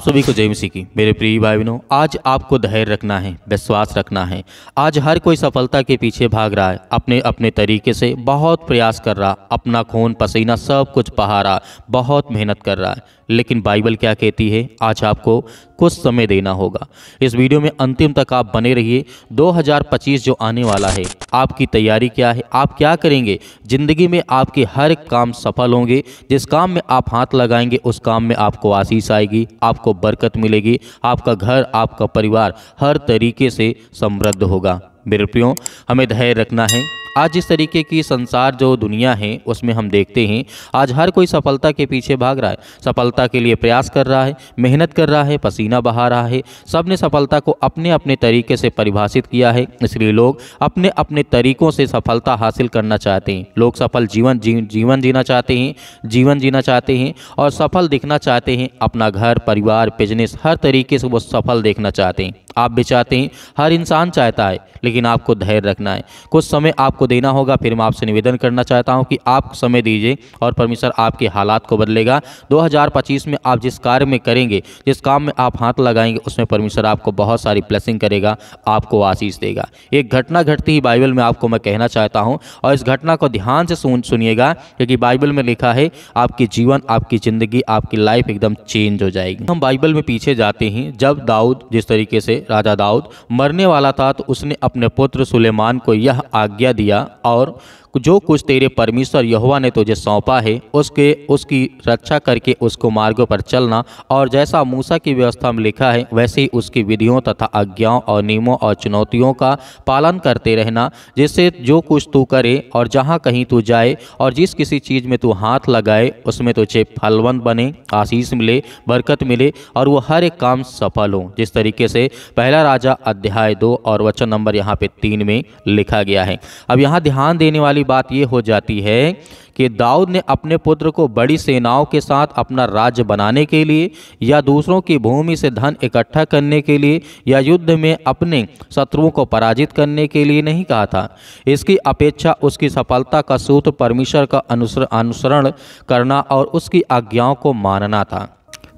सभी को जय मसीह की। मेरे प्रिय भाई बहनों, आज आपको धैर्य रखना है, विश्वास रखना है। आज हर कोई सफलता के पीछे भाग रहा है, अपने अपने तरीके से बहुत प्रयास कर रहा, अपना खून पसीना सब कुछ बहा रहा, बहुत मेहनत कर रहा है। लेकिन बाइबल क्या कहती है? आज आपको कुछ समय देना होगा। इस वीडियो में अंतिम तक आप बने रहिए। 2025 जो आने वाला है, आपकी तैयारी क्या है? आप क्या करेंगे? जिंदगी में आपके हर काम सफल होंगे। जिस काम में आप हाथ लगाएंगे उस काम में आपको आशीष आएगी, आपको बरकत मिलेगी, आपका घर, आपका परिवार हर तरीके से समृद्ध होगा। मेरे प्रियो, हमें धैर्य रखना है। आज जिस तरीके की संसार जो दुनिया है उसमें हम देखते हैं आज हर कोई सफलता के पीछे भाग रहा है, सफलता के लिए प्रयास कर रहा है, मेहनत कर रहा है, पसीना बहा रहा है। सब ने सफलता को अपने अपने तरीके से परिभाषित किया है, इसलिए लोग अपने अपने तरीकों से सफलता हासिल करना चाहते हैं। लोग सफल जीवन जीना चाहते हैं और सफल दिखना चाहते हैं। अपना घर, परिवार, बिजनेस हर तरीके से वो सफल देखना चाहते हैं। आप भी चाहते हैं, हर इंसान चाहता है, लेकिन आपको धैर्य रखना है। कुछ समय आपको देना होगा। फिर मैं आपसे निवेदन करना चाहता हूं कि आप समय दीजिए और परमेश्वर आपके हालात को बदलेगा। 2025 में आप जिस कार्य में करेंगे, जिस काम में आप हाथ लगाएंगे, उसमें परमेश्वर आपको बहुत सारी ब्लेसिंग करेगा, आपको आशीष देगा। एक घटना घटती ही बाइबल में आपको मैं कहना चाहता हूँ, और इस घटना को ध्यान से सुनिएगा, क्योंकि बाइबल में लिखा है आपकी जीवन, आपकी ज़िंदगी, आपकी लाइफ एकदम चेंज हो जाएगी। हम बाइबल में पीछे जाते हैं। जब दाऊद, जिस तरीके से राजा दाऊद मरने वाला था, तो उसने अपने पुत्र सुलेमान को यह आज्ञा दिया, और जो कुछ तेरे परमेश्वर यहोवा ने तुझे सौंपा है उसकी रक्षा करके उसको मार्गों पर चलना, और जैसा मूसा की व्यवस्था में लिखा है वैसे ही उसकी विधियों तथा आज्ञाओं और नियमों और चुनौतियों का पालन करते रहना, जिससे जो कुछ तू करे और जहाँ कहीं तू जाए और जिस किसी चीज़ में तू हाथ लगाए उसमें तुझे फलवंत बने, आशीष मिले, बरकत मिले और वो हर एक काम सफल हो। जिस तरीके से पहला राजा अध्याय 2 और वचन नंबर यहाँ पे 3 में लिखा गया है। अब यहाँ ध्यान देने वाली बात यह हो जाती है कि दाऊद ने अपने पुत्र को बड़ी सेनाओं के साथ अपना राज्य बनाने के लिए, या दूसरों की भूमि से धन इकट्ठा करने के लिए, या युद्ध में अपने शत्रुओं को पराजित करने के लिए नहीं कहा था। इसकी अपेक्षा उसकी सफलता का सूत्र परमेश्वर का अनुसरण करना और उसकी आज्ञाओं को मानना था।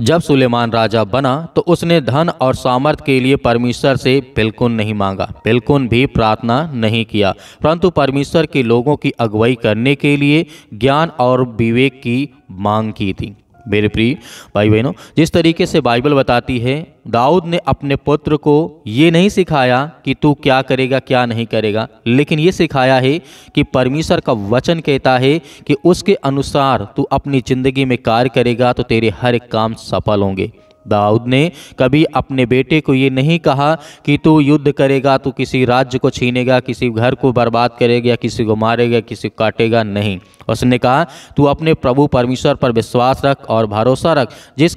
जब सुलेमान राजा बना तो उसने धन और सामर्थ्य के लिए परमेश्वर से बिल्कुल नहीं मांगा, बिल्कुल भी प्रार्थना नहीं किया, परंतु परमेश्वर के लोगों की अगुवाई करने के लिए ज्ञान और विवेक की मांग की थी। मेरे प्रिय भाई बहनों, जिस तरीके से बाइबल बताती है, दाऊद ने अपने पुत्र को ये नहीं सिखाया कि तू क्या करेगा क्या नहीं करेगा, लेकिन ये सिखाया है कि परमेश्वर का वचन कहता है कि उसके अनुसार तू अपनी ज़िंदगी में कार्य करेगा तो तेरे हर एक काम सफल होंगे। दाऊद ने कभी अपने बेटे को ये नहीं कहा कि तू युद्ध करेगा, तू किसी राज्य को छीनेगा, किसी घर को बर्बाद करेगा, किसी को मारेगा, किसी को काटेगा। नहीं, उसने कहा तू अपने प्रभु परमेश्वर पर विश्वास रख और भरोसा रख। जिस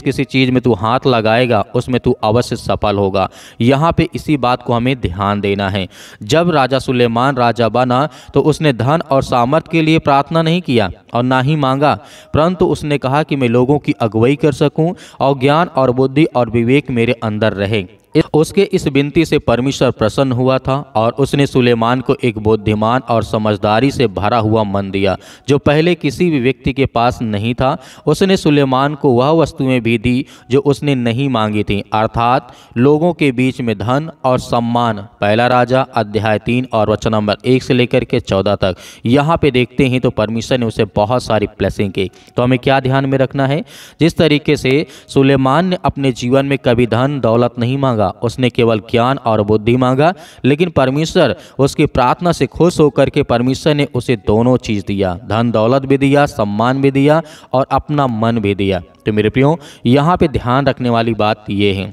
किसी चीज़ में तू हाथ लगाएगा उसमें तू अवश्य सफल होगा। यहाँ पे इसी बात को हमें ध्यान देना है। जब राजा सुलेमान राजा बना तो उसने धन और सामर्थ्य के लिए प्रार्थना नहीं किया और ना ही मांगा, परंतु उसने कहा कि मैं लोगों की अगुवाई कर सकूं और ज्ञान और बुद्धि और विवेक मेरे अंदर रहे। उसके इस विनती से परमेश्वर प्रसन्न हुआ था और उसने सुलेमान को एक बुद्धिमान और समझदारी से भरा हुआ मन दिया जो पहले किसी भी व्यक्ति के पास नहीं था। उसने सुलेमान को वह वस्तुएं भी दी जो उसने नहीं मांगी थी, अर्थात लोगों के बीच में धन और सम्मान। पहला राजा अध्याय 3 और वचन नंबर 1 से लेकर के 14 तक यहाँ पे देखते हैं तो परमेश्वर ने उसे बहुत सारी ब्लेसिंग की। तो हमें क्या ध्यान में रखना है? जिस तरीके से सुलेमान ने अपने जीवन में कभी धन दौलत नहीं मांगा, उसने केवल ज्ञान और बुद्धि मांगा, लेकिन परमेश्वर उसकी प्रार्थना से खुश होकर के परमेश्वर ने उसे दोनों चीज दिया, धन दौलत भी दिया, सम्मान भी दिया और अपना मन भी दिया। तो मेरे प्रियो, यहाँ पे ध्यान रखने वाली बात यह है,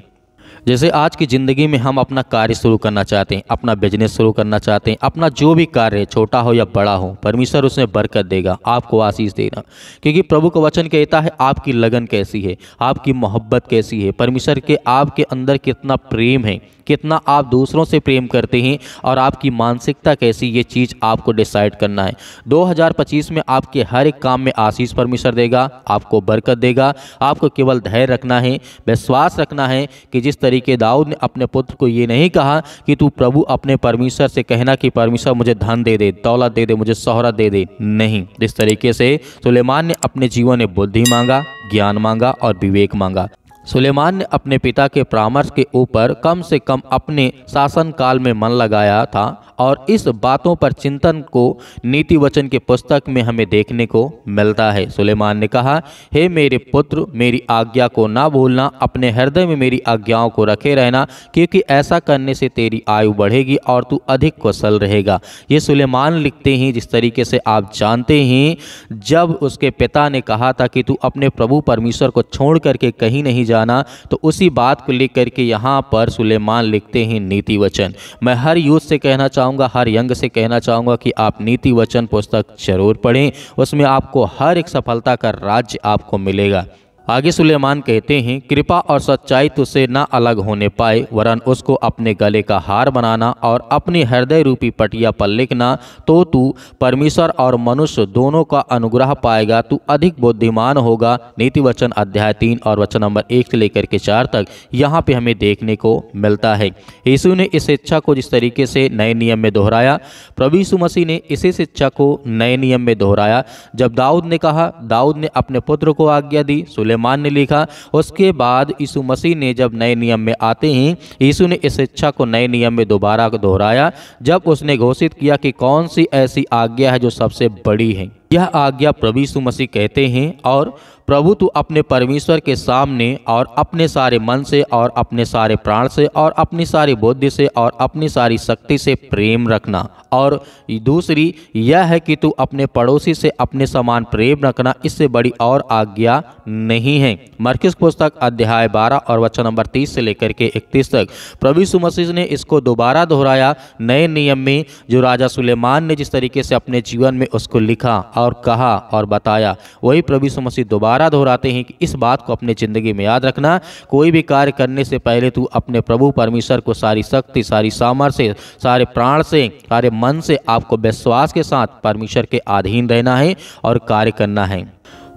जैसे आज की ज़िंदगी में हम अपना कार्य शुरू करना चाहते हैं, अपना बिजनेस शुरू करना चाहते हैं, अपना जो भी कार्य है छोटा हो या बड़ा हो, परमेश्वर उसमें बरकत देगा, आपको आशीष देगा। क्योंकि प्रभु का वचन कहता है आपकी लगन कैसी है, आपकी मोहब्बत कैसी है, परमेश्वर के आपके अंदर कितना प्रेम है, कितना आप दूसरों से प्रेम करते हैं और आपकी मानसिकता कैसी, ये चीज़ आपको डिसाइड करना है। 2025 में आपके हर एक काम में आशीष परमेश्वर देगा, आपको बरकत देगा। आपको केवल धैर्य रखना है, विश्वास रखना है कि जिस तरीके दाऊद ने अपने पुत्र को ये नहीं कहा कि तू प्रभु अपने परमेश्वर से कहना कि परमेश्वर मुझे धन दे दे, दौलत दे दे, मुझे शोहरत दे दे, नहीं। जिस तरीके से सुलेमान ने अपने जीवन में बुद्धि मांगा, ज्ञान मांगा और विवेक मांगा। सुलेमान ने अपने पिता के परामर्श के ऊपर कम से कम अपने शासनकाल में मन लगाया था और इस बातों पर चिंतन को नीति वचन के पुस्तक में हमें देखने को मिलता है। सुलेमान ने कहा, हे मेरे पुत्र, मेरी आज्ञा को ना भूलना, अपने हृदय में मेरी आज्ञाओं को रखे रहना, क्योंकि ऐसा करने से तेरी आयु बढ़ेगी और तू अधिक कुशल रहेगा। ये सुलेमान लिखते हैं। जिस तरीके से आप जानते हैं, जब उसके पिता ने कहा था कि तू अपने प्रभु परमेश्वर को छोड़ करके कहीं नहीं जाना, तो उसी बात को लेकर के यहाँ पर सुलेमान लिखते हैं नीति वचन। मैं हर यूथ से कहना चाहूँगा, हर यंग से कहना चाहूँगा कि आप नीति वचन पुस्तक जरूर पढ़ें। उसमें आपको हर एक सफलता का राज्य आपको मिलेगा। आगे सुलेमान कहते हैं, कृपा और सच्चाई तुझसे ना अलग होने पाए, वरन उसको अपने गले का हार बनाना और अपने हृदय रूपी पटिया पर लिखना, तो तू परमेश्वर और मनुष्य दोनों का अनुग्रह पाएगा, तू अधिक बुद्धिमान होगा। नीति वचन अध्याय 3 और वचन नंबर 1 से लेकर के 4 तक यहाँ पे हमें देखने को मिलता है। यीशु ने इस शिक्षा को जिस तरीके से नए नियम में दोहराया, प्रभु यीशु मसीह ने इसी शिक्षा को नए नियम में दोहराया। जब दाऊद ने कहा, दाऊद ने अपने पुत्र को आज्ञा दी, सुलेमान ने लिखा। उसके बाद यीशु मसीह ने जब नए नियम में आते हैं, यीशु ने इस शिक्षा को नए नियम में दोबारा दोहराया, जब उसने घोषित किया कि कौन सी ऐसी आज्ञा है जो सबसे बड़ी है। यह आज्ञा प्रभु यीशु मसीह कहते हैं, और प्रभु तू अपने परमेश्वर के सामने और अपने सारे मन से और अपने सारे प्राण से और अपनी सारी बुद्धि से और अपनी सारी शक्ति से प्रेम रखना। और दूसरी यह है कि तू अपने पड़ोसी से अपने समान प्रेम रखना, इससे बड़ी और आज्ञा नहीं है। मरकुस पुस्तक अध्याय 12 और वचन नंबर 30 से लेकर के 31 तक प्रभु यीशु मसीह ने इसको दोबारा दोहराया नए नियम में, जो राजा सुलेमान ने जिस तरीके से अपने जीवन में उसको लिखा और कहा और बताया, वही प्रभु यीशु मसीह दोबारा दोहराते हैं कि इस बात को अपने जिंदगी में याद रखना। कोई भी कार्य करने से पहले तू अपने प्रभु परमेश्वर को सारी शक्ति, सारी सामर्थ्य, सारे प्राण से, सारे मन से आपको विश्वास के साथ परमेश्वर के अधीन रहना है और कार्य करना है।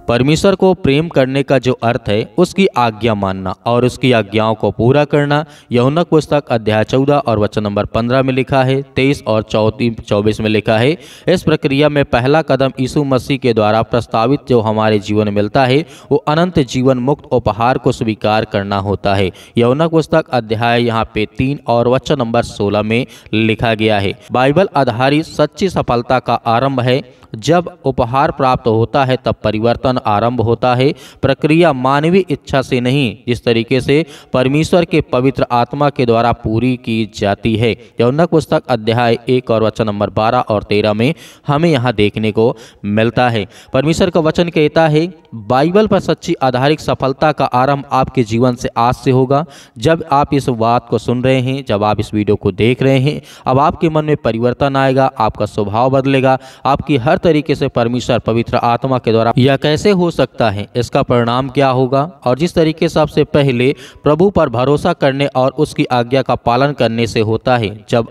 परमेश्वर को प्रेम करने का जो अर्थ है, उसकी आज्ञा मानना और उसकी आज्ञाओं को पूरा करना। यूहन्ना पुस्तक अध्याय 14 और वचन नंबर 15 में लिखा है, 23 और 24 में लिखा है। इस प्रक्रिया में पहला कदम यीशु मसीह के द्वारा प्रस्तावित जो हमारे जीवन में मिलता है, वो अनंत जीवन मुक्त उपहार को स्वीकार करना होता है। यूहन्ना पुस्तक अध्याय यहाँ पे 3 और वचन नंबर 16 में लिखा गया है। बाइबल आधारित सच्ची सफलता का आरंभ है। जब उपहार प्राप्त होता है तब परिवर्तन आरंभ होता है। प्रक्रिया मानवीय इच्छा से नहीं, जिस तरीके से परमेश्वर के पवित्र आत्मा के द्वारा पूरी की जाती है। यूहन्ना पुस्तक अध्याय 1 और वचन नंबर 12 और 13 में हमें यहाँ देखने को मिलता है। परमेश्वर का वचन कहता है, बाइबल पर सच्ची आधारित सफलता का आरंभ आपके जीवन से आज से होगा। जब आप इस बात को सुन रहे हैं, जब आप इस वीडियो को देख रहे हैं, अब आपके मन में परिवर्तन आएगा, आपका स्वभाव बदलेगा, आपकी हर तरीके से परमेश्वर पवित्र आत्मा के द्वारा यह कैसे हो सकता है, इसका परिणाम क्या होगा। और जिस तरीके से सबसे पहले प्रभु पर भरोसा करने और उसकी आज्ञा का पालन करने से होता है। जब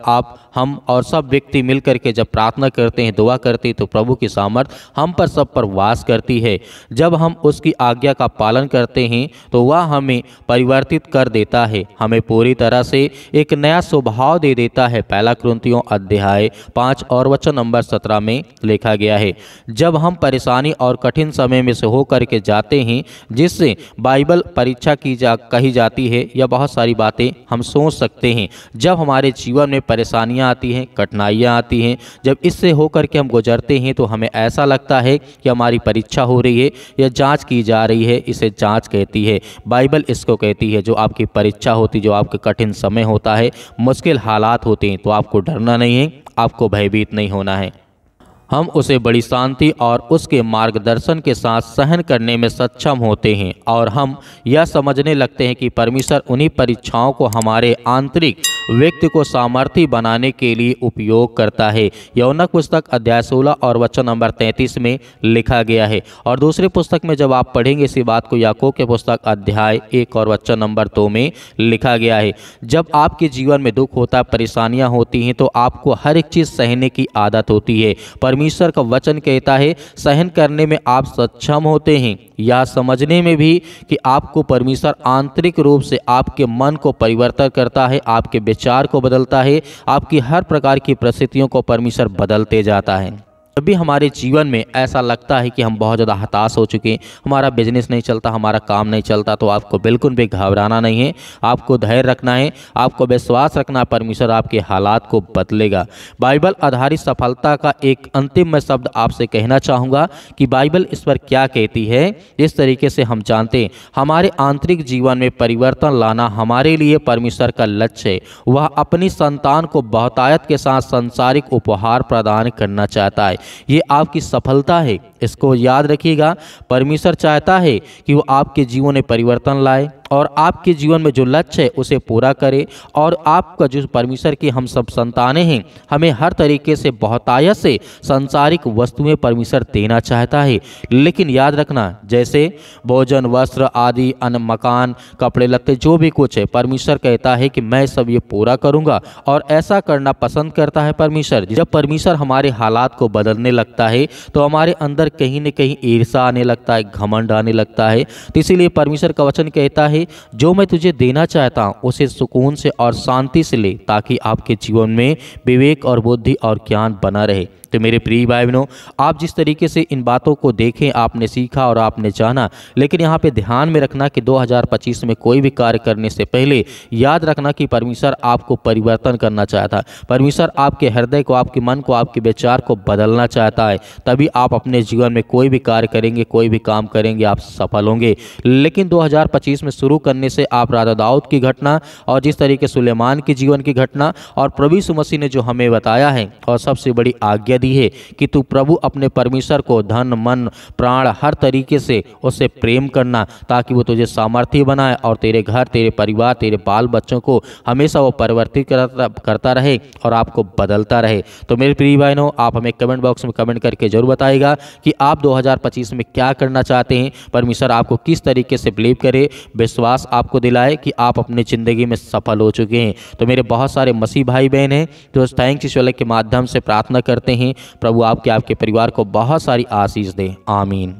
हम और सब व्यक्ति मिलकर के जब प्रार्थना करते हैं, दुआ करते हैं, तो प्रभु की सामर्थ हम पर सब पर वास करती है। जब हम उसकी आज्ञा का पालन करते हैं तो वह हमें परिवर्तित कर देता है, हमें पूरी तरह से एक नया स्वभाव दे देता है। पहला कुरिन्थियों अध्याय 5 और वचन नंबर 17 में लिखा गया है। जब हम परेशानी और कठिन समय में से होकर के जाते हैं, जिससे बाइबल परीक्षा कही जाती है, या बहुत सारी बातें हम सोच सकते हैं। जब हमारे जीवन में परेशानियां आती हैं, कठिनाइयां आती हैं, जब इससे होकर के हम गुजरते हैं, तो हमें ऐसा लगता है कि हमारी परीक्षा हो रही है या जांच की जा रही है। इसे जांच कहती है, बाइबल इसको कहती है। जो आपकी परीक्षा होती, जो आपके कठिन समय होता है, मुश्किल हालात होते हैं, तो आपको डरना नहीं है, आपको भयभीत नहीं होना है। हम उसे बड़ी शांति और उसके मार्गदर्शन के साथ सहन करने में सक्षम होते हैं, और हम यह समझने लगते हैं कि परमेश्वर उन्हीं परीक्षाओं को हमारे आंतरिक व्यक्ति को सामर्थी बनाने के लिए उपयोग करता है। यूहन्ना पुस्तक अध्याय 16 और वचन नंबर 33 में लिखा गया है। और दूसरी पुस्तक में जब आप पढ़ेंगे इसी बात को, याकूब के पुस्तक अध्याय 1 और वचन नंबर 2 में लिखा गया है। जब आपके जीवन में दुख होता है, परेशानियां होती हैं, तो आपको हर एक चीज़ सहने की आदत होती है। परमेश्वर का वचन कहता है, सहन करने में आप सक्षम होते हैं, यह समझने में भी कि आपको परमेश्वर आंतरिक रूप से आपके मन को परिवर्तन करता है, आपके विचार को बदलता है, आपकी हर प्रकार की परिस्थितियों को परमेश्वर बदलते जाता है। जब भी हमारे जीवन में ऐसा लगता है कि हम बहुत ज़्यादा हताश हो चुके हैं, हमारा बिजनेस नहीं चलता, हमारा काम नहीं चलता, तो आपको बिल्कुल भी घबराना नहीं है। आपको धैर्य रखना है, आपको विश्वास रखना है, परमेश्वर आपके हालात को बदलेगा। बाइबल आधारित सफलता का एक अंतिम मैं शब्द आपसे कहना चाहूँगा कि बाइबल इस पर क्या कहती है। इस तरीके से हम जानते हैं हमारे आंतरिक जीवन में परिवर्तन लाना हमारे लिए परमेश्वर का लक्ष्य है। वह अपनी संतान को बहुतायत के साथ सांसारिक उपहार प्रदान करना चाहता है। ये आपकी सफलता है, इसको याद रखिएगा। परमेश्वर चाहता है कि वो आपके जीवन में परिवर्तन लाए और आपके जीवन में जो लक्ष्य है उसे पूरा करे। और आपका जो परमेश्वर की हम सब संतानें हैं, हमें हर तरीके से बहुतायत से सांसारिक वस्तुएं परमेश्वर देना चाहता है। लेकिन याद रखना, जैसे भोजन, वस्त्र आदि, अन्न, मकान, कपड़े लत्ते, जो भी कुछ है, परमेश्वर कहता है कि मैं सब ये पूरा करूंगा। और ऐसा करना पसंद करता है परमेश्वर। जब परमेश्वर हमारे हालात को बदलने लगता है तो हमारे अंदर कहीं न कहीं ईर्ष्या आने लगता है, घमंड आने लगता है। तो इसीलिए परमेश्वर का वचन कहता है, जो मैं तुझे देना चाहता हूँ उसे सुकून से और शांति से ले, ताकि आपके जीवन में विवेक और बुद्धि और ज्ञान बना रहे। तो मेरे प्रिय भाई बहनों, आप जिस तरीके से इन बातों को देखें, आपने सीखा और आपने जाना, लेकिन यहाँ पे ध्यान में रखना कि 2025 में कोई भी कार्य करने से पहले याद रखना कि परमेश्वर आपको परिवर्तन करना चाहता है। परमेश्वर आपके हृदय को, आपके मन को, आपके विचार को बदलना चाहता है। तभी आप अपने जीवन में कोई भी कार्य करेंगे, कोई भी काम करेंगे, आप सफल होंगे। लेकिन 2025 में शुरू करने से आप राजा दाऊद की घटना और जिस तरीके सुलेमान के जीवन की घटना और प्रभु यीशु मसीह ने जो हमें बताया है और सबसे बड़ी आज्ञा दी है कि तू प्रभु अपने परमेश्वर को धन, मन, प्राण, हर तरीके से उससे प्रेम करना, ताकि वो तुझे सामर्थ्य बनाए और तेरे घर, तेरे परिवार, तेरे बाल बच्चों को हमेशा वो परिवर्तित करता रहे और आपको बदलता रहे। तो मेरे प्रिय बहनों, आप हमें कमेंट बॉक्स में कमेंट करके जरूर बताइएगा कि आप 2025 में क्या करना चाहते हैं, परमेश्वर आपको किस तरीके से बिलीव करे, विश्वास आपको दिलाए कि आप अपनी ज़िंदगी में सफल हो चुके हैं। तो मेरे बहुत सारे मसीह भाई बहन हैं जो थैंक्स ईश्वर के माध्यम से प्रार्थना करते हैं। प्रभु आपके परिवार को बहुत सारी आशीष दे। आमीन।